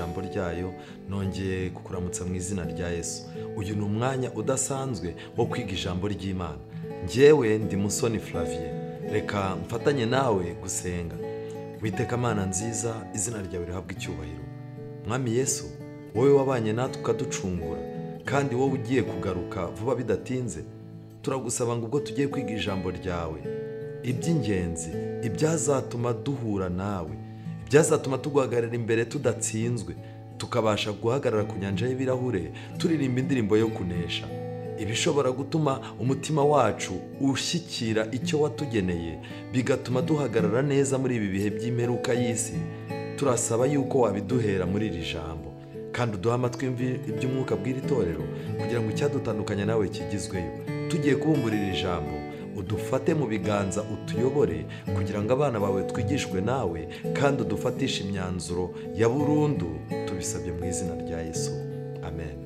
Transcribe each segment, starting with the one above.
ijambo ryayo, nongeye kukuramutsa mu izina rya Yesu. Uyu ni umwanya udasanzwe wo kwiga ijambo ry'Imana. Njyewe ndi Musoni Flavie. Reka mfatanye nawe gusenga. Witeka Mana nziza, izina ryawe rihabwe icyubahiro. Mwami Yesu, wowe wabanye natwe ukaducungura, kandi wowe ugiye kugaruka vuba bidatinze. Turagusaba ngo ubwo tugiye kwiga ijambo ryawe, iby'ingenzi, ibyazatuma duhura nawe, ibyazatuma tuguhagarara imbere tudatsinzwe, tukabasha guhagarara ku nyanja y'ibirahure turirimba indirimbo yo kunesha, ibishobora gutuma umutima wacu ushyikira icyo watugeneye, bigatuma duhagarara neza muri ibi bihe by'imperuka y'isi. Turasaba yuko wabiduhera muri iri jambo, kandi uduha amatwi iby'umwuka bw'iri torero, kugira ngo icyadutandukanya nawe kigizweyo. Tugiye kubumbura iri jambo, udufate mu biganza utuyobore, kugira ngo abana bawe twigishwe nawe, kandi udufatishe imyanzuro ya burundu. Tubisabye mu izina rya Yesu, amen.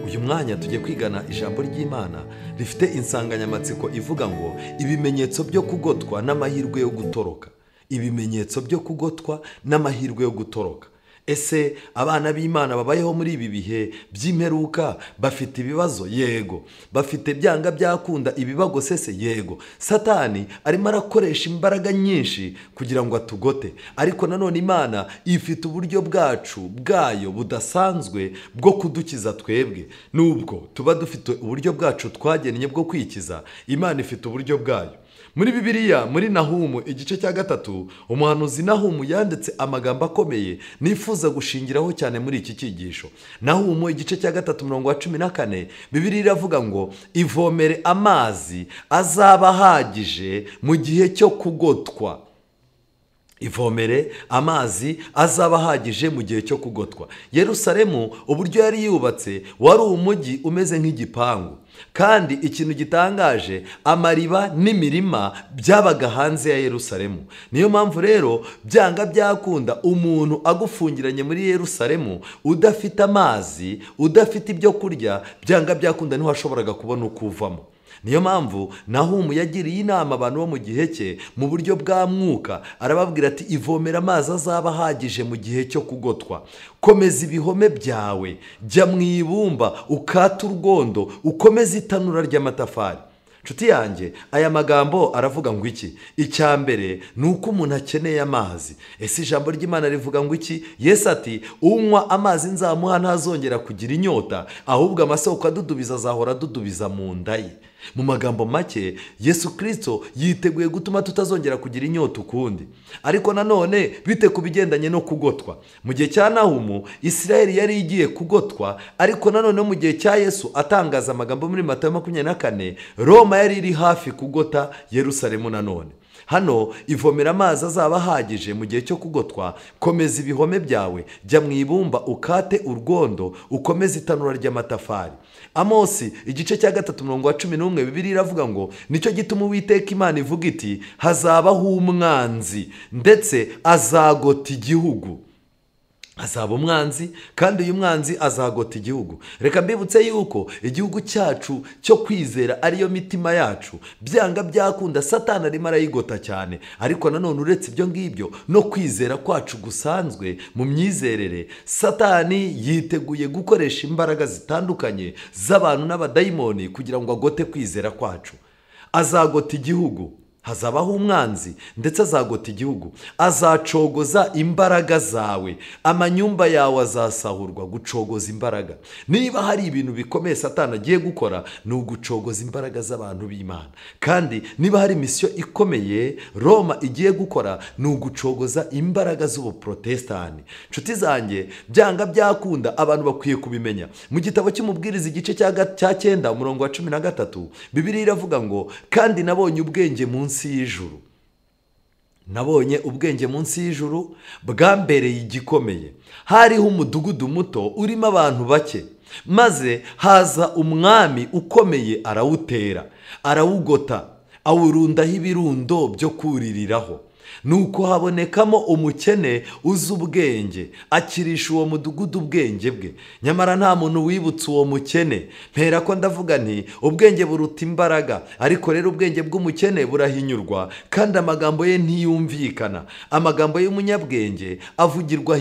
Uyu mwanya tugiye kwigana ijambo ry'Imana rifite insanganyamatsiko ivuga ngo ibimenyetso byo kugotwa n'amahirwe yo gutoroka. Ibimenyetso byo kugotwa n'amahirwe yo gutoroka. Ese abana b'Imana babayeho muri ibi bihe by'imperuka bafite ibibazo? Yego. Bafite byanga byakunda ibibagosese? Yego. Satani arimo arakoresha imbaraga nyinshi kugira ngo atugote, ariko nanone Imana ifite uburyo bwayo budasanzwe bwo kudukiza twebwe. Nubwo tuba dufite uburyo bwacu twagennye bwo kwikiza, Imana ifite uburyo bwayo. Muri Bibiliya, muri Nahumu igice cya 3, umuhanuzi Nahumu yanditse amagambo akomeye nifuza gushingiraho cyane muri iki cyigisho. Nahumu igice cya 3:14, Bibiliya iravuga ngo ivomere amazi azaba ahagije mu gihe cyo kugotwa. Ivomere amazi azaba ahagije mu gihe cyo kugotwa. Yerusalemu uburyo yari yubatse wari umujyi umeze nk'igipangu, kandi ikintu gitangaje, amariba n'imirima byabaga hanze ya Yerusalemu. Niyo mpamvu rero byanga byakunda umuntu agufungiranye muri Yerusalemu udafite amazi, udafite ibyo kurya, byanga byakunda ntiwashoboraga kubona uko uvamo. Niyo mpamvu Nahumu yagiriye inama abantu bo mu gihe cye mu buryo bwa mwuka, arababwira ati ivomera amazi azaba ahagije mu gihe cyo kugotwa. Komeza ibihome byawe, jya mu ibumba ukata urwondo, ukomeze itanura ry'amatafari. Nshuti yanjye, aya magambo aravuga ngo iki? Icya mbere ni uko umuntu akeneye amazi. Ese ijambo ry'Imana rivuga ngo iki? Yesu ati unywa amazi nzamuha ntazongera kugira inyota, ahubwo amasoko adudubiza azahora adudubiza mu nda ye. Mu magambo make, Yesu Kristo yiteguye gutuma tutazongera kugira inyota ukundi. Ariko nanone bite ku bigendanye no kugotwa? Mu gihe cya Nahumu, Isirayeli yari igiye kugotwa, ariko nanone mu gihe cya Yesu atangaza amagambo muri Matayo 24, Roma yari iri hafi kugota Yerusalemu nanone. Hano ivomera amazi azaba ahagije mu gihe cyo kugotwa, komeza ibihome byawe, jya mu ibumba ukate urwondo, ukomeze itanura ry'amatafari. Amosi igice cya 3:11, Bibiliya iravuga ngo nicyo gituma Uwiteka Imana ivuga iti hazabaho umwanzi, ndetse azagota igihugu. Azaba umwanzi, kandi uyu mwanzi azagota igihugu. Reka mbibutse yuko igihugu cyacu cyo kwizera ariyo mitima yacu, byanga byakunda Satani arimo arayigota cyane. Ariko nanone uretse ibyo ngibyo no kwizera kwacu gusanzwe mu myizerere, Satani yiteguye gukoresha imbaraga zitandukanye z'abantu n'abadayimoni kugira ngo agote kwizera kwacu. Azagota igihugu. Hazabaho umwanzi, ndetse azagota igihugu. Azacogoza imbaraga zawe, amanyumba yawe azasahurwa. Gucogoza imbaraga, niba hari ibintu bikomeye Satani agiye gukora, ni ugucogoza imbaraga z'abantu b'Imana. Kandi niba hari misiyo ikomeye Roma igiye gukora, ni ugucogoza imbaraga z'ubuprotestani. Nshuti zanjye, byanga byakunda abantu bakwiye kubimenya. Mu gitabo cy'Umubwiriza igice cya 9:13, Bibiliya iravuga ngo kandi nabonye ubwenge munsi y'ijuru. Nabonye ubwenge munsi y'ijuru bwambereye igikomeye. Hariho umudugudu muto urimo abantu bake, maze haza umwami ukomeye arawutera, arawugota, awurundaho ibirundo byo kuririraho. nuko habonekamo umukene uzi ubwenge akirisha uwo mudugudu ubwenge bwe, nyamara nta muntu wibutse uwo mukene. mpera ko ndavuga nti ubwenge buruta imbaraga, ariko rero ubwenge bw'umukene burahinyurwa kandi amagambo ye ntiyumvikana. amagambo y'umunyabwenge avugirwa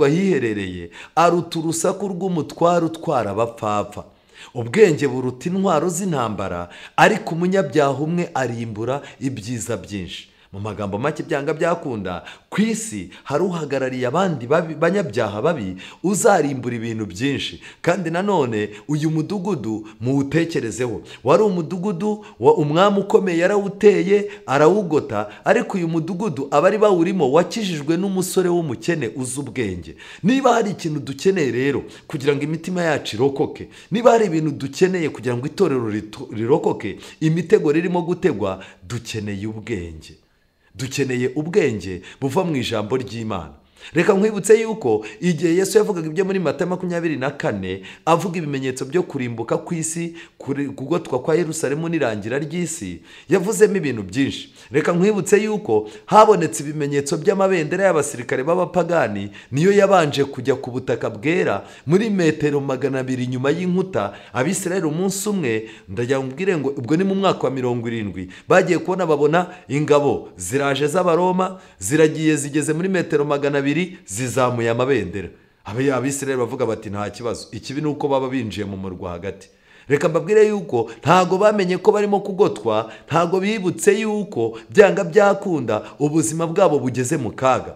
hiherereye, aruta urusaku rw'umutwaro utwara abapfapfa. ubwenge buruta intwaro z'intambara, ariko umunyabyaha umwe arimbura ibyiza byinshi. mu magambo make byanga byakunda, ku isi hari uhagarariye abandi banyabyaha babi uzarimbura ibintu byinshi. kandi nanone uyu mudugudu muwutekerezeho, wari umudugudu wa umwami ukomeye, yarawuteye arawugota, ariko uyu mudugudu abari bawurimo wakijijwe n'umusore w'umukene uzi ubwenge. niba hari ikintu dukeneye rero kugira ngo imitima yacu irokoke, niba hari ibintu dukeneye kugira ngo itorero rirokoke, imitego ririmo gutegwa, dukeneye ubwenge. dukeneye ubwenge buva mu ijambo ry'Imana. reka nkwibutse yuko igihe Yesu yavugaga ibyo muri Matayo 24 avuga ibimenyetso byo kurimbuka ku isi, kugotwa kwa Yerusalemu n'irangira ry'isi, yavuzemo ibintu byinshi. reka nkwibutse yuko habonetse ibimenyetso by'amabendera y'abasirikare b'abapagani, niyo yabanje kujya ku butaka bwera muri metero 200 nyuma y'inkuta. Abisirayeli umunsi umwe, ndagira mbwire ngo ubwo ni mu mwaka wa 70, bagiye kubona babona ingabo ziraje z'abaroma, ziragiye zigeze muri metero 200 zizamuye amabendera. Abisirayeli bavuga bati nta kibazo, ikibi nuko baba binjiye mu murwa hagati. reka mbabwire yuko ntago bamenye ko barimo kugotwa, ntago bibutse yuko byanga byakunda ubuzima bwabo bugeze mu kaga.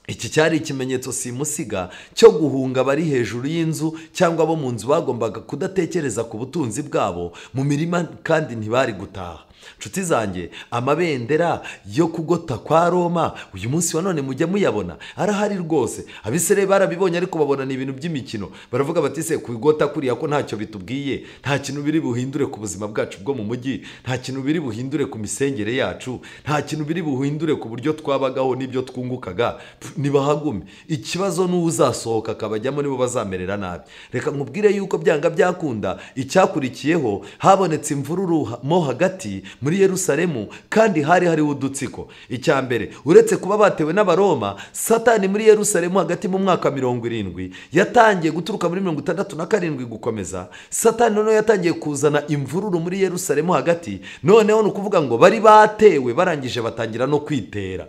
iki cyari ikimenyetso simusiga cyo guhunga bari hejuru y'inzu, cyangwa abo mu nzu bagombaga kudatekereza ku butunzi bwabo mu mirima kandi ntibari gutaha. nshuti zanjye, amabendera yo kugota kwa Roma uyu munsi wa none mujya muyabona, arahari rwose. Abisirayeli barabibonye ariko babona ni ibintu by'imikino, baravuga bati se kugota kuriya ko ntacyo bitubwiye, nta kintu biri buhindure ku buzima bwacu bwo mu mujyi, nta kintu biri buhindure ku misengere yacu, nta kintu biri buhindure ku buryo twabagaho n'ibyo twungukaga, nibahagume. ikibazo n'uzasohoka akabajyamo nibo bazamerera nabi. reka nkubwire yuko byanga byakunda icyakurikiyeho habonetse imvururu mo hagati muri Yerusalemu, kandi hari udutsiko. icya mbere, uretse kuba batewe n'abaroma, Satani muri Yerusalemu hagati mu mwaka 70 yatangiye guturuka muri 67 gukomeza. Satani noneho yatangiye kuzana imvururu muri Yerusalemu hagati, noneho nukuvuga ngo bari batewe barangije batangira no kwitera.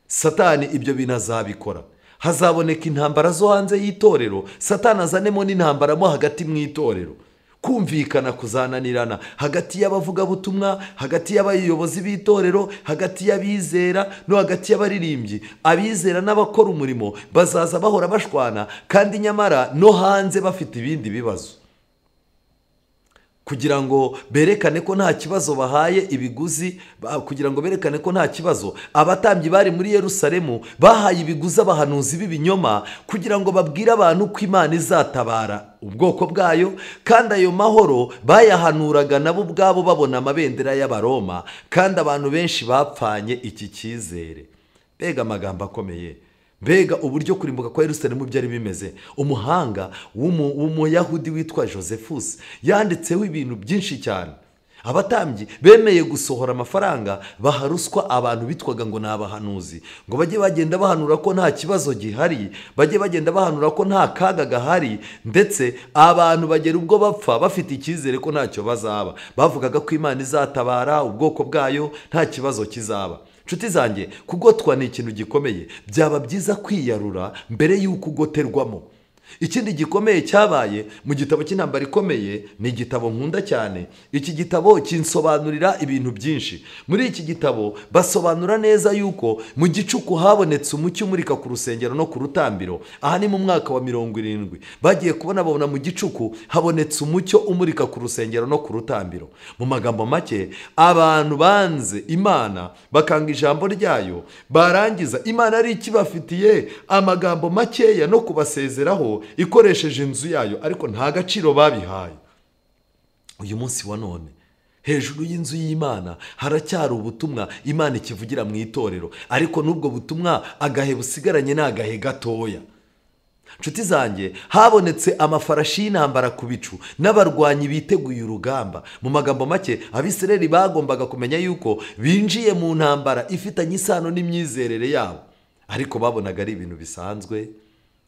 Satani ibyo bintu azabikora, hazaboneka intambara zo hanze y'itorero, Satani azanemo n'intambara mo hagati mu itorero. kumvikana kuzananirana hagati y'abavugabutumwa, hagati y'abayobozi b'itorero, hagati y'abizera no hagati y'abaririmbyi. Abizera n'abakora umurimo bazaza bahora bashwana, kandi nyamara no hanze bafite ibindi bibazo, kugira ngo berekane ko nta kibazo bahaye ibiguzi, kugira ngo berekane ko nta kibazo. Abatambyi bari muri Yerusalemu bahaye ibiguzi abahanuzi b'ibinyoma, kugira ngo babwire abantu ko Imana izatabara ubwoko bwayo, kandi ayo mahoro bayahanuraga nabo ubwabo babona amabendera y'abaroma, kandi abantu benshi bapfanye iki cyizere. Mbega amagambo akomeye, mbega uburyo kurimbuka kwa Yerusalemu byari bimeze. Umuhanga w'umuyahudi witwa Josephus yanditseho ibintu byinshi cyane. Abatambyi bemeye gusohora amafaranga baharuswa abantu bitwaga ngo ni abahanuzi, ngo bajye bagenda bahanura ko nta kibazo gihari, bajye bagenda bahanura ko nta kaga gahari, ndetse abantu bagera ubwo bapfa bafite icyizere ko ntacyo bazaba. Bavugaga ko Imana izatabara ubwoko bwayo, nta kibazo kizaba. Nshuti zanjye, kugotwa ni ikintu gikomeye. Byaba byiza kwiyarura mbere y'uko ugoterwamo. Ikindi gikomeye cyabaye mu gitabo cy'intambara ikomeye, ni igitabo nkunda cyane. Iki gitabo kinsobanurira ibintu byinshi. Muri iki gitabo basobanura neza yuko mu gicuku habonetse umucyo umurika ku rusengero no ku rutambiro. Aha ni mu mwaka wa 70. Bagiye kubona babona mu gicuku habonetse umucyo umurika ku rusengero no ku rutambiro. Mu magambo make, abantu banze Imana bakanga ijambo ryayo, barangiza Imana ari ikibafitiye amagambo makeya no kubasezeraho ikoresheje inzu yayo, ariko nta gaciro babihaye. Uyu munsi wa none, hejuru y'inzu y'Imana haracyari ubutumwa Imana ikivugira mu itorero, ariko n'ubwo butumwa agahe busigaranye n'agahe gatoya. nshuti zanjye, habonetse amafarashi y'intambara ku bicu n'abarwanyi biteguye urugamba. Mu magambo make, Abisirayeli bagombaga kumenya yuko binjiye mu ntambara ifitanye isano n'imyizerere yabo, ariko babonaga ari ibintu bisanzwe.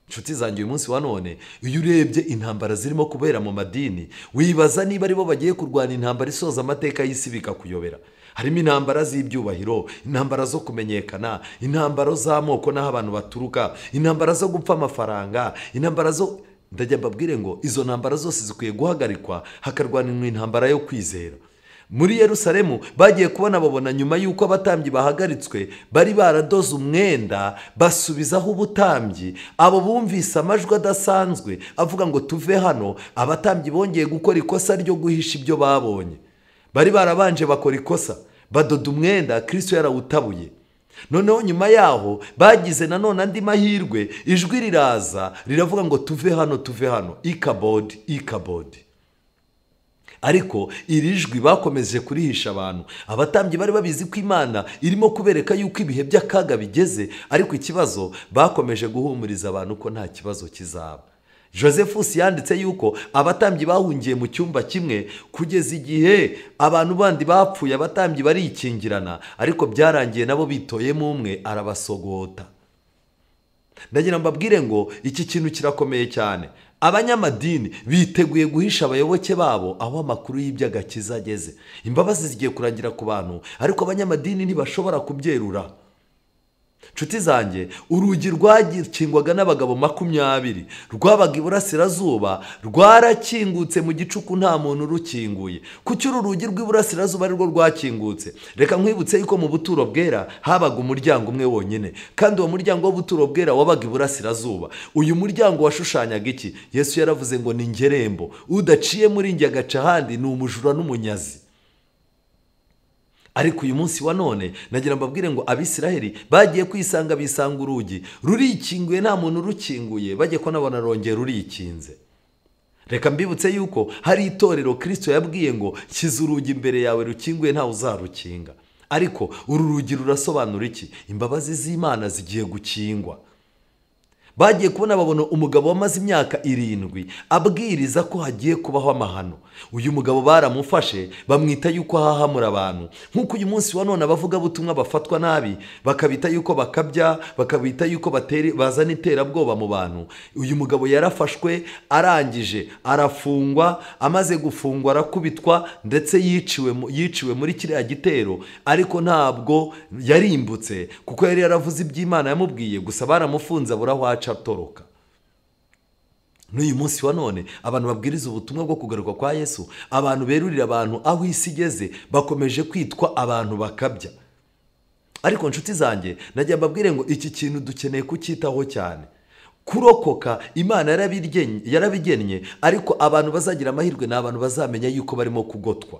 Nshuti zanjye, uyu munsi wa none iyo urebye intambara zirimo kubera mu madini, wibaza niba aribo bagiye kurwana intambara isoza amateka y'isi bikakuyobera. Harimo intambara z'ibyubahiro, intambara zo kumenyekana, intambara z'amoko n'aho abantu baturuka, intambara zo gupfa amafaranga, intambara zo... Ndajya mbabwire ngo izo ntambara zose zikwiye guhagarikwa, hakarwanirwa intambara yo kwizera. Muri Yerusalemu bagiye babona nyuma y'uko abatambyi bahagaritswe bari baradoze umwenda basubizaho ubutambyi, abo bumvise amajwi adasanzwe avuga ngo tuve hano. Abatambyi bongeye gukora ikosa ryo guhisha ibyo babonye. Bari barabanje bakora ikosa, badoda umwenda Kristo yarawutabuye. Noneho nyuma yaho bagize nanone andi mahirwe, ijwi riraza riravuga ngo tuve hano, tuve hano, ikabodi, ikabodi. Ariko iri jwi bakomeje kurihisha abantu. Abatambyi bari babizi ko Imana irimo kubereka yuko ibihe by'akaga bigeze, ariko ikibazo bakomeje guhumuriza abantu ko nta kibazo kizaba. Josephus yanditse yuko abatambyi bahungiye mu cyumba kimwe kugeza igihe abantu bandi bapfuye, abatambyi barikingirana, ariko byarangiye nabo bitoyemo umwe arabasogota. Ndagira mbabwire ngo iki kintu kirakomeye cyane. Abanyamadini biteguye guhisha abayoboke babo aho amakuru y'iby'agakiza ageze. Imbabazi zigiye kurangira ku bantu, ariko abanyamadini ntibashobora kubyerura. Nshuti zanjye, urugi rwakingwaga n'abagabo 20 rwabaga iburasirazuba rwarakingutse mu gicuku, nta muntu rukinguye. Kuki uru rugi rw'iburasirazuba ari rwo rwakingutse? Reka nkwibutse yuko mu buturo bwera habaga umuryango umwe wonyine, kandi uwo muryango w'ubuturo bwera wabaga iburasirazuba. Uyu muryango washushanyaga iki? Yesu yaravuze ngo ni ngerembo, udaciye muri njye agaca ahandi ni umujura n'umunyazi. Ariko uyu munsi wa none nagira mbabwire ngo Abisirayeli bagiye kwisanga bisanga urugi rurikinguye, nta muntu rukinguye, bagiye ko nabona rongera rurikinze. Reka mbibutse yuko hari itorero Kristo yabwiye ngo kiza urugi imbere yawe rukinguye, ntawe uzarukinga. Ariko uru rugi rurasobanura iki? Imbabazi z'Imana zigiye gukingwa. Bagiye babona umugabo wamaze imyaka 7 abwiriza ko hagiye kubaho amahano. Uyu mugabo baramufashe bamwita yuko hahamura abantu. Nkuko uyu munsi wa none abavuga butumwa bafatwa nabi, bakabita yuko bakabya, bakabita yuko bazana iterabwoba mu bantu. Uyu mugabo yarafashwe, arangije arafungwa, amaze gufungwa arakubitwa, ndetse yiciwe muri kiriya gitero. Ariko ntabwo yarimbutse, kuko yari yaravuze iby'Imana yamubwiye, gusa baramufunze burawaca atoroka. N'uyu munsi wa none abantu babwiriza ubutumwa bwo kugaruka kwa Yesu, abantu berurira abantu aho isi igeze, bakomeje kwitwa abantu bakabya. Ariko nshuti zanjye, najya mbabwire ngo iki kintu dukeneye kucyitaho cyane. Kurokoka Imana yarabigennye, ariko abantu bazagira amahirwe ni abantu bazamenya yuko barimo kugotwa.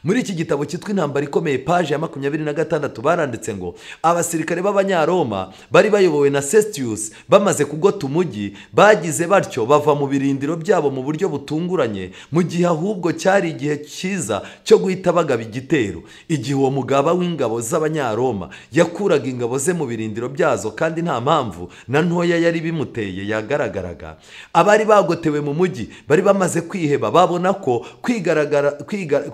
Muri iki gitabo cyitwa Intambara Ikomeye, paje ya 26 baranditse ngo abasirikare b'Abanyaroma bari bayobowe na Sestius bamaze kugota umujyi, bagize batyo bava mu birindiro byabo mu buryo butunguranye, mu gihe ahubwo cyari igihe cyiza cyo guhita bagaba igitero. Igihe uwo mugaba w'ingabo z'Abanyaroma yakuraga ingabo ze mu birindiro byazo, kandi nta mpamvu na ntoya yari bimuteye yagaragaraga, abari bagotewe mu mujyi bari bamaze kwiheba, babona ko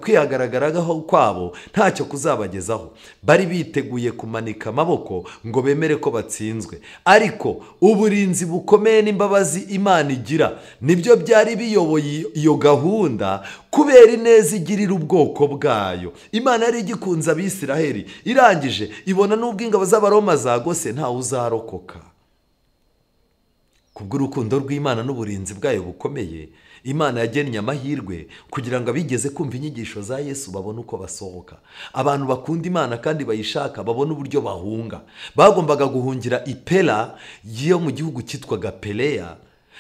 kwihagaragaho kwabo ntacyo kuzabagezaho. Bari biteguye kumanika amaboko ngo bemere ko batsinzwe. Ariko uburinzi bukomeye n'imbabazi Imana igira nibyo byari biyoboye iyo gahunda, kubera ineza igirira ubwoko bwayo. Imana yari igikunze Abisirayeli, irangije ibona n'ubwo ingabo z'Abaroma zagose ntawe uzarokoka. Kubw'urukundo rw'Imana n'uburinzi bwayo bukomeye, Imana yagennye amahirwe kugira ngo abigeze kumva inyigisho za Yesu babone uko basohoka. Abantu bakunda Imana kandi bayishaka babone uburyo bahunga. Bagombaga guhungira Ipera yo mu gihugu cyitwaga Perea.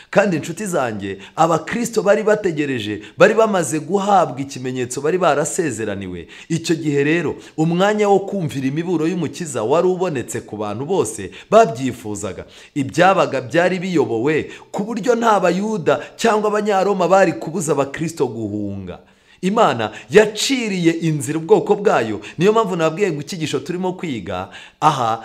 Kandi inshuti zanjye, abakristo bari bategereje, bari bamaze guhabwa ikimenyetso bari barasezeraniwe. Icyo gihe rero umwanya wo kumvira imiburo y'Umukiza wari ubonetse ku bantu bose babyifuzaga. Ibyabaga byari biyobowe ku buryo nta Bayuda cyangwa Abanyaroma bari kubuza abakristo guhunga. Imana yaciriye inzira ubwoko bwayo. Niyo mpamvu nabwiye ngo icyigisho turimo kwiga aha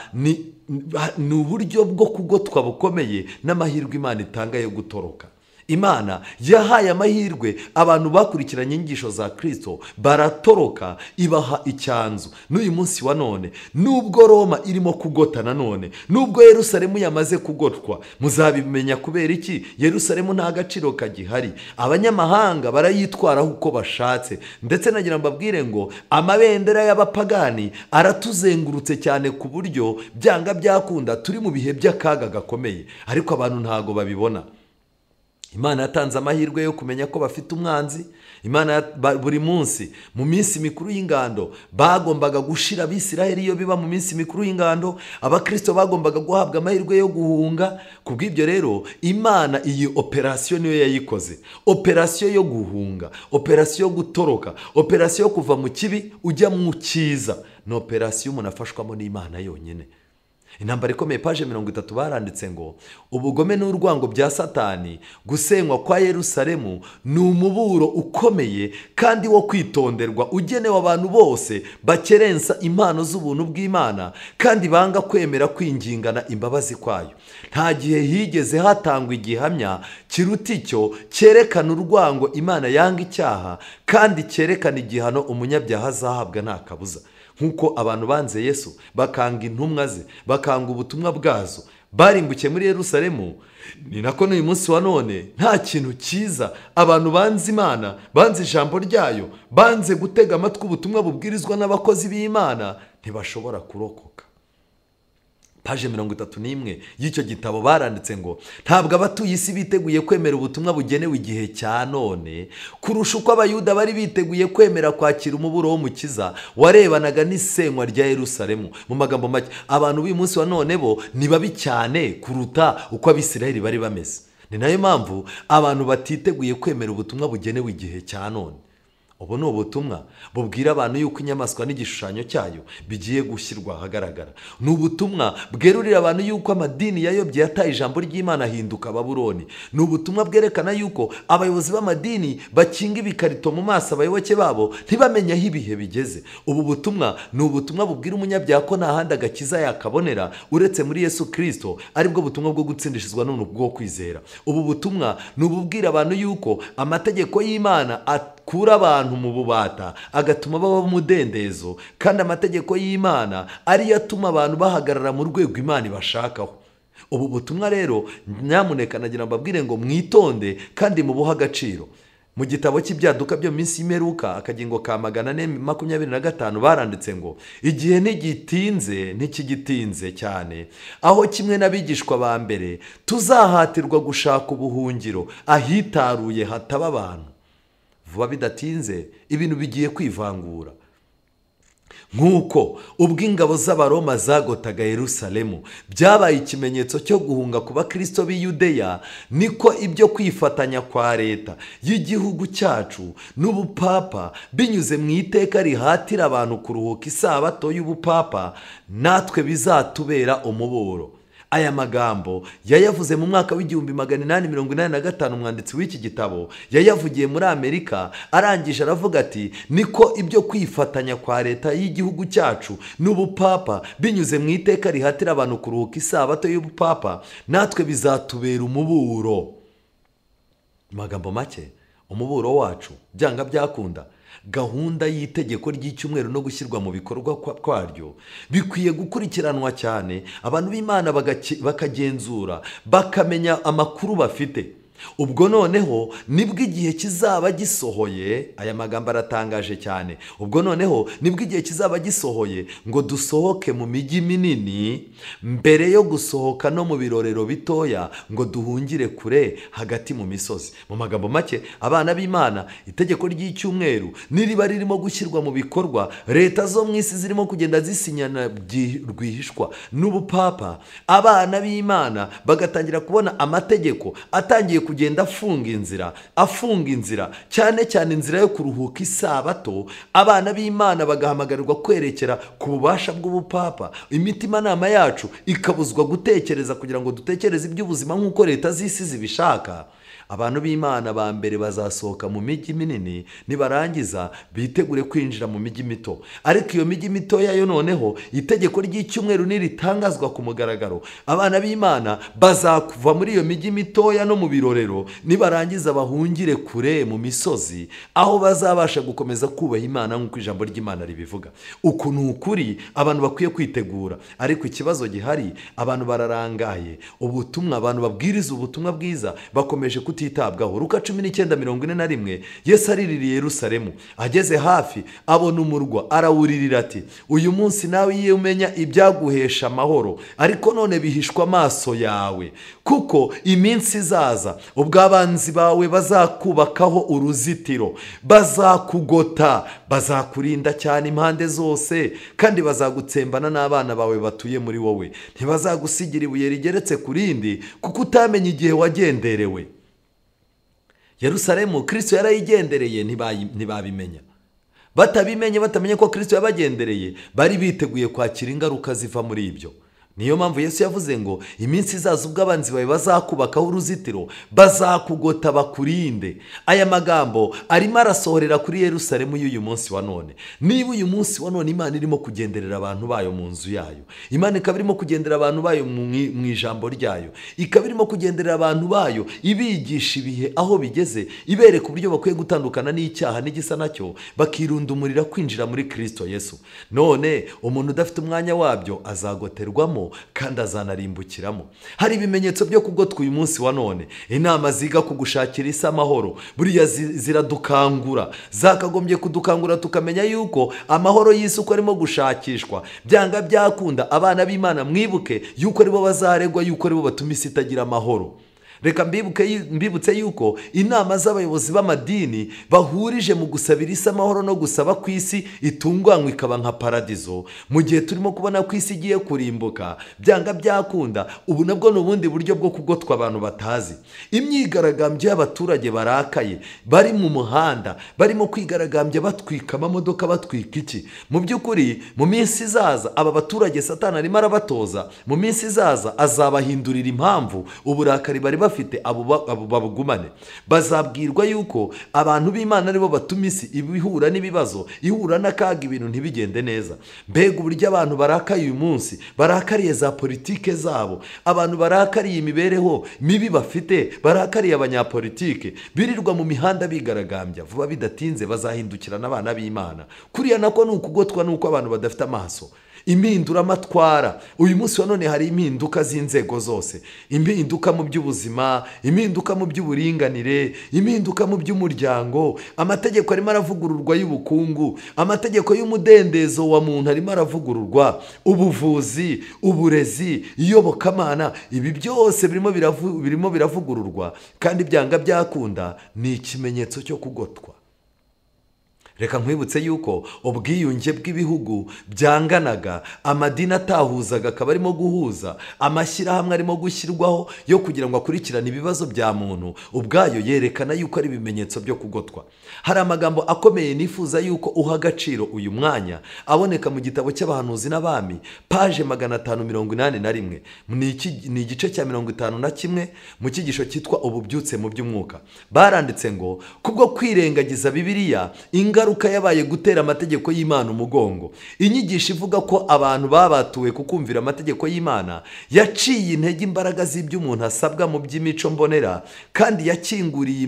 ni uburyo bwo kugotwa bukomeye n'amahirwe Imana itanga yo gutoroka. Imana yahaye amahirwe abantu bakurikiranye inyigisho za Kristo, baratoroka, ibaha icyanzu. N'uyu munsi wa none, nubwo Roma irimo kugota nanone, nubwo Yerusalemu yamaze kugotwa, muzabimenya kubera iki? Yerusalemu nta gaciro kagihari, abanyamahanga barayitwaraho uko bashatse. Ndetse nagira mbabwire ngo amabendera y'abapagani aratuzengurutse cyane ku buryo byanga byakunda turi mu bihe by'akaga gakomeye, ariko abantu ntago babibona. Imana yatanze amahirwe yo kumenya ko bafite umwanzi. Imana buri munsi mu minsi mikuru y'ingando bagombaga gushira Abisiraheli. Iyo biba mu minsi mikuru y'ingando, abakristo bagombaga guhabwa amahirwe yo guhunga. Kubw'ibyo rero Imana iyi operasiyo niyo yayikoze, operasiyo yo guhunga, operasiyo yo gutoroka, operasiyo yo kuva mu kibi ujya mu cyiza. Ni operasiyo umuntu afashwamo n'Imana yonyine. Intambara ikomeye, paje 30 baranditse ngo ubugome n'urwango bya Satani, gusenywa kwa Yerusalemu ni umuburo ukomeye kandi wo kwitonderwa ugenewe abantu bose bakerensa impano z'ubuntu bw'Imana kandi banga kwemera kwingingana imbabazi kwayo. Nta gihe higeze hatangwa igihamya kiruta icyo cyerekana urwango Imana yanga icyaha kandi cyerekana igihano umunyabyaha azahabwa nta kabuza. Nk'uko abantu banze Yesu, bakanga intumwa ze, bakanga ubutumwa bwazo, barimbukiye muri Yerusalemu, ni nako n'uyu munsi wa none nta kintu cyiza abantu banze Imana, banze ijambo ryayo, banze gutega amatwi ubutumwa bubwirizwa n'abakozi b'Imana, ntibashobora kurokoka. Paje 31 y'icyo gitabo baranditse ngo ntabwo abatuye isi biteguye kwemera ubutumwa bugenewe igihe cya none kurusha uko abayuda bari biteguye kwemera kwakira umuburo w'umukiza warebanaga n'isenywa rya Yerusalemu. Mu magambo make, abantu b'uyu munsi wa none bo ni babi cyane kuruta uko Abisiraheli bari bameze. Ni nayo mpamvu abantu batiteguye kwemera ubutumwa bugenewe igihe cya none. Ubu ni ubutumwa bubwira abantu yuko inyamaswa n'igishushanyo cyayo bigiye gushyirwa ahagaragara. Ni ubutumwa bwerurira abantu yuko amadini yayobye yataye ijambo ry'Imana ahinduka Babuloni. Ni ubutumwa bwerekana yuko abayobozi b'amadini bakinga ibikarito mu maso abayoboke babo ntibamenye aho ibihe bigeze. Ubu butumwa ni ubutumwa bubwira umunyabyaha ko nta handi agakiza yakabonera uretse muri Yesu Kristo, aribwo butumwa bwo gutsindishizwa n'ubuntu bwo kwizera. Ubu butumwa ni ububwira abantu yuko amategeko y'Imana kura abantu mu bubata agatuma baba mu mudendezo, kandi amategeko y'Imana ariyo atuma abantu bahagarara mu rwego Imana ibashakaho. Ubu butumwa rero nyamuneka nagira mbabwire ngo mwitonde kandi mubuhe agaciro. Mu gitabo cy'ibyaduka byo minsi y'imperuka akagingo ka 425 baranditse ngo igihe ntikigitinze cyane, aho kimwe n'abigishwa ba mbere tuzahatirwa gushaka ubuhungiro ahitaruye hataba abantu. Vuba bidatinze ibintu bigiye kwivangura. Nk'uko ubwo ingabo z'Abaroma zagotaga Yerusalemu byabaye ikimenyetso cyo guhunga ku bakristo b'i Yudeya, niko ibyo kwifatanya kwa leta y'igihugu cyacu n'ubupapa binyuze mu iteka rihatira abantu kuruhuka isabato y'ubupapa natwe bizatubera umuburo. Aya magambo yayavuze mu mwaka w'1885. Umwanditsi w'iki gitabo yayavugiye muri Amerika, arangije aravuga ati niko ibyo kwifatanya kwa leta y'igihugu cyacu n'ubupapa binyuze mu iteka rihatira abantu kuruhuka isabato y'ubupapa natwe bizatubera umuburo. Magambo make, umuburo wacu byanga byakunda, gahunda y'itegeko ry'icyumweru no gushyirwa mu bikorwa kwaryo bikwiye gukurikiranwa cyane, abantu b'Imana bakagenzura bakamenya amakuru bafite. Ubwo noneho nibwo igihe kizaba gisohoye. Aya magambo aratangaje cyane. Ubwo noneho nibwo igihe kizaba gisohoye ngo dusohoke mu mijyi minini mbere yo gusohoka no mu birorero bitoya ngo duhungire kure hagati mu misozi. Mu magambo make, abana b'Imana, itegeko ry'icyumweru niriba ririmo gushyirwa mu bikorwa, leta zo mu isi zirimo kugenda zisinyana rwihishwa n'ubupapa, abana b'Imana bagatangira kubona amategeko atangiye kugenda afunga inzira cyane cyane inzira yo kuruhuka isabato. Abana b'Imana bagahamagarirwa kwerekera ku bubasha bw'ubupapa. Imitimanama yacu ikabuzwa gutekereza kugira ngo dutekereze iby'ubuzima nk'uko leta z'isi zibishaka. abantu b'Imana ba mbere bazasohoka mu mijyi minini, nibarangiza bitegure kwinjira mu mijyi mito. Ariko iyo mijyi mito yayo noneho itegeko ry'icyumweru niritangazwa ku mugaragaro, abana b'Imana bazakuva muri iyo mijyi mitoya no mu birorero, nibarangiza bahungire kure mu misozi, aho bazabasha gukomeza kubaha Imana nk'uko ijambo ry'Imana ribivuga. Uku ni ukuri abantu bakwiye kwitegura. Ariko ikibazo gihari, abantu bararangaye, ubutumwa, abantu babwiriza ubutumwa bwiza bakomeje kutitabwaho. Luka 19:41, Yesu ariririye Yerusalemu, ageze hafi abona umurwa, arawuririra ati, uyu munsi nawe iyo umenya ibyaguhesha amahoro, ariko none bihishwa amaso yawe, kuko iminsi izaza ubwo abanzi bawe bazakubakaho uruzitiro, bazakugota, bazakurinda cyane impande zose, kandi bazagutsembana n'abana bawe batuye muri wowe. Ntibazagusigira ibuye rigeretse ku rindi, kuko utamenye igihe wagenderewe. Yerusalemu Kristo yarayigendereye, ntibabimenya. Batabimenye, batamenye ko Kristo yabagendereye, bari biteguye kwakira ingaruka ziva muri ibyo. Niyo mpamvu Yesu yavuze ngo iminsi izaza ubwo abanzi bawe bazakubakaho uruzitiro, bazakugota bakurinde. Aya magambo arimo arasohorera kuri Yerusalemu y'uyu munsi wa none. Niba uyu munsi wa none Imana irimo kugenderera abantu bayo mu nzu yayo, Imana ikaba irimo kugendera abantu bayo mu ijambo ryayo, ikaba irimo kugenderera abantu bayo ibigisha ibihe aho bigeze, ibereka uburyo bakwiye gutandukana n'icyaha n'igisa nacyo, bakirundumurira kwinjira muri Kristo Yesu. None umuntu udafite umwanya wabyo azagoterwamo kandi azanarimbukiramo. Hari ibimenyetso byo kugotwa uyu munsi wa none. Inama ziga kugushakira isi amahoro buriya ziradukangura, zakagombye kudukangura tukamenya yuko amahoro y'isi uko arimo gushakishwa, byanga byakunda abana b'Imana mwibuke yuko aribo bazaregwa, yuko aribo batuma isi itagira amahoro. Reka mbibutse yuko inama z'abayobozi b'amadini bahurije mu gusabira isi amahoro no gusaba ku isi itunganywa ikaba nka paradizo. Mu gihe turimo kubona ko isi igiye kurimbuka, byanga byakunda, ubu nabwo ni ubundi buryo bwo kugotwa abantu batazi. Imyigaragambyo y'abaturage barakaye, bari mu muhanda, barimo kwigaragambya batwika amamodoka, batwika iki. Mu by'ukuri mu minsi izaza aba baturage Satani arimo arabatoza, mu minsi izaza azabahindurira impamvu uburakari bari bafite abo babugumane. Bazabwirwa yuko abantu b'Imana aribo batuma isi ibihura n'ibibazo, ihura n'akaga, ibintu ntibigende neza. Mbega uburyo abantu barakaye uyu munsi, barakariye za politike zabo, abantu barakariye imibereho mibi bafite, barakariye abanyapolitike, birirwa mu mihanda bigaragambya. Vuba bidatinze bazahindukira n'abana b'Imana. Kuriya nako ni ukugotwa n'uko abantu badafite amaso. Impinduramatwara uyu munsi wa none, hari impinduka z'inzego zose, impinduka mu by'ubuzima, impinduka mu by'uburinganire, impinduka mu by'umuryango, amategeko arimo aravugururwa y'ubukungu, amategeko y'umudendezo wa muntu arimo aravugururwa, ubuvuzi, uburezi, iyobokamana, ibi byose birimo biravugururwa, kandi byanga byakunda ni ikimenyetso cyo kugotwa. Reka nkwibutse yuko ubwiyunge bw'ibihugu byanganaga, amadini atahuzaga akaba arimo guhuza, amashyirahamwe arimo gushyirwaho yo kugira ngo akurikirane ibibazo bya muntu, ubwayo yerekana yuko ari ibimenyetso byo kugotwa. Hari amagambo akomeye nifuza yuko uha agaciro uyu mwanya, aboneka mu gitabo cy'abahanuzi n'abami, paje 581. Ni igice cya 51 mu cyigisho cyitwa ububyutse mu by'umwuka. Baranditse ngo kubwo kwirengagiza Bibiliya, ingaruka yabaye gutera amategeko y'Imana umugongo. Inyigisho ivuga ko abantu babatuwe kukumvira amategeko y'Imana yaciye intege imbaraga z'ibyo umuntu asabwa mu by'imico mbonera, kandi yakinguriye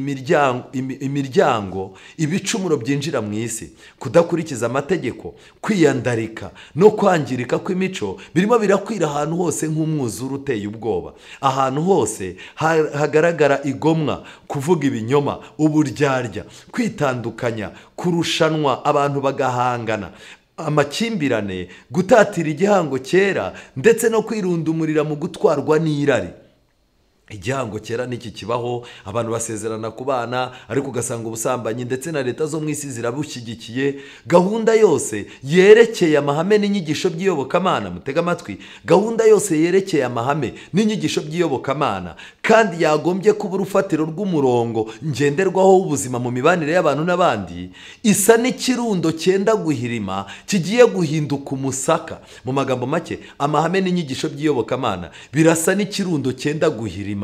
imiryango ibicumuro byinjira mu isi. Kudakurikiza amategeko, kwiyandarika no kwangirika kw'imico birimo birakwira ahantu hose nk'umwuzure uteye ubwoba. Ahantu hose hagaragara igomwa, kuvuga ibinyoma, uburyarya, kwitandukanya, kurushanwa abantu bagahangana, amakimbirane, gutatira igihango cyera, ndetse no kwirundumurira mu gutwarwa n'irari. Igihango cyera n'iki kibaho, abantu basezerana ku bana, ariko ugasanga ubusambanyi ndetse na leta zo mu isi zirabushyigikiye. Gahunda yose yerekeye amahame n'inyigisho by'iyobokamana, mutega amatwi, gahunda yose yerekeye amahame n'inyigisho by'iyobokamana kandi yagombye kuba urufatiro rw'umurongo ngenderwaho w'ubuzima mu mibanire y'abantu n'abandi, isa n'ikirundo cyenda guhirima kigiye guhinduka umusaka. Mu magambo make, amahame n'inyigisho by'iyobokamana birasa n'ikirundo cyenda guhirima.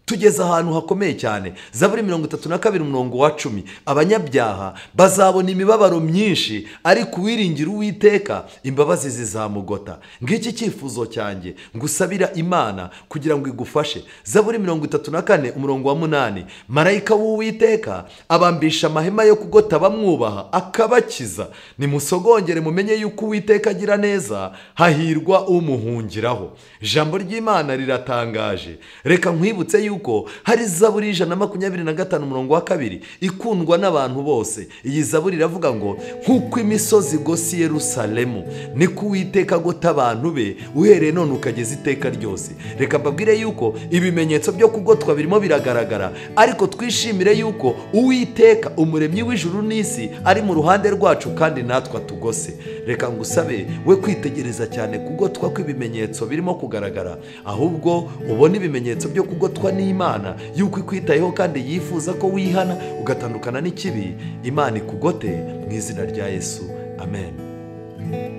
tugeze ahantu hakomeye cyane. Zaburi 32 umurongo wa 10, abanyabyaha bazabona imibabaro myinshi, ariko uwiringira Uwiteka imbabazi zizamugota. Ngiki cyifuzo cyanjye ngusabira Imana kugira ngo igufashe. Zaburi 34 umurongo wa 8, marayika w'Uwiteka abambisha amahema yo kugota bamwubaha akabakiza. Nimusogongere mumenye yuko Uwiteka agira neza, hahirwa umuhungiraho. Ijambo ry'Imana riratangaje. Reka nkwibutse yuko hari Zaburi 125 umurongo wa 2 ikundwa n'abantu bose. Iyi Zaburi iravuga ngo nk'uko imisozi igose Yerusalemu, niko Uwiteka agota abantu be uhereye none ukageza iteka ryose. Reka mbabwire yuko ibimenyetso byo kugotwa birimo biragaragara, ariko twishimire yuko Uwiteka umuremyi w'ijuru n'isi ari mu ruhande rwacu kandi natwe tugose. Reka ngusabe we kwitegereza cyane kugotwa kw'ibimenyetso birimo kugaragara, ahubwo ubone ibimenyetso byo kugotwa n'Imana yuko ikwitayeho kandi yifuza ko wihana ugatandukana n'ikibi. Imana ikugote mu izina rya Yesu, amen.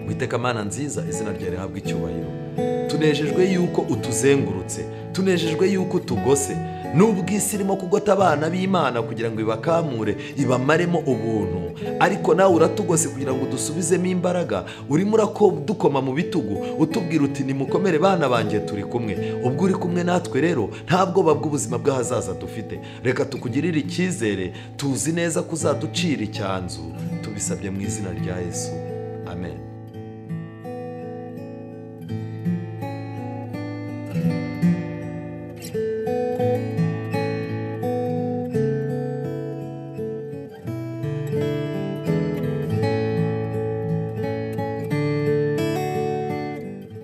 Witeka Mana nziza, izina ryawe rihabwe icyubahiro. Tunejejwe yuko utuzengurutse, tunejejwe yuko utugose. Nubwo isi irimo kugota abana b'Imana kugira ngo ibakamure ibamaremo ubuntu, ariko nawe uratugose kugira ngo dusubizemo imbaraga. Urimo uradukoma mu bitugu utubwira uti nimukomere bana banjye turi kumwe. Ubwo uri kumwe natwe rero nta bwoba bw'ubuzima bw'ahazaza dufite. Reka tukugirire icyizere, tuzi neza ko uzaducira icyanzu. Tubisabye mu izina rya Yesu, amen.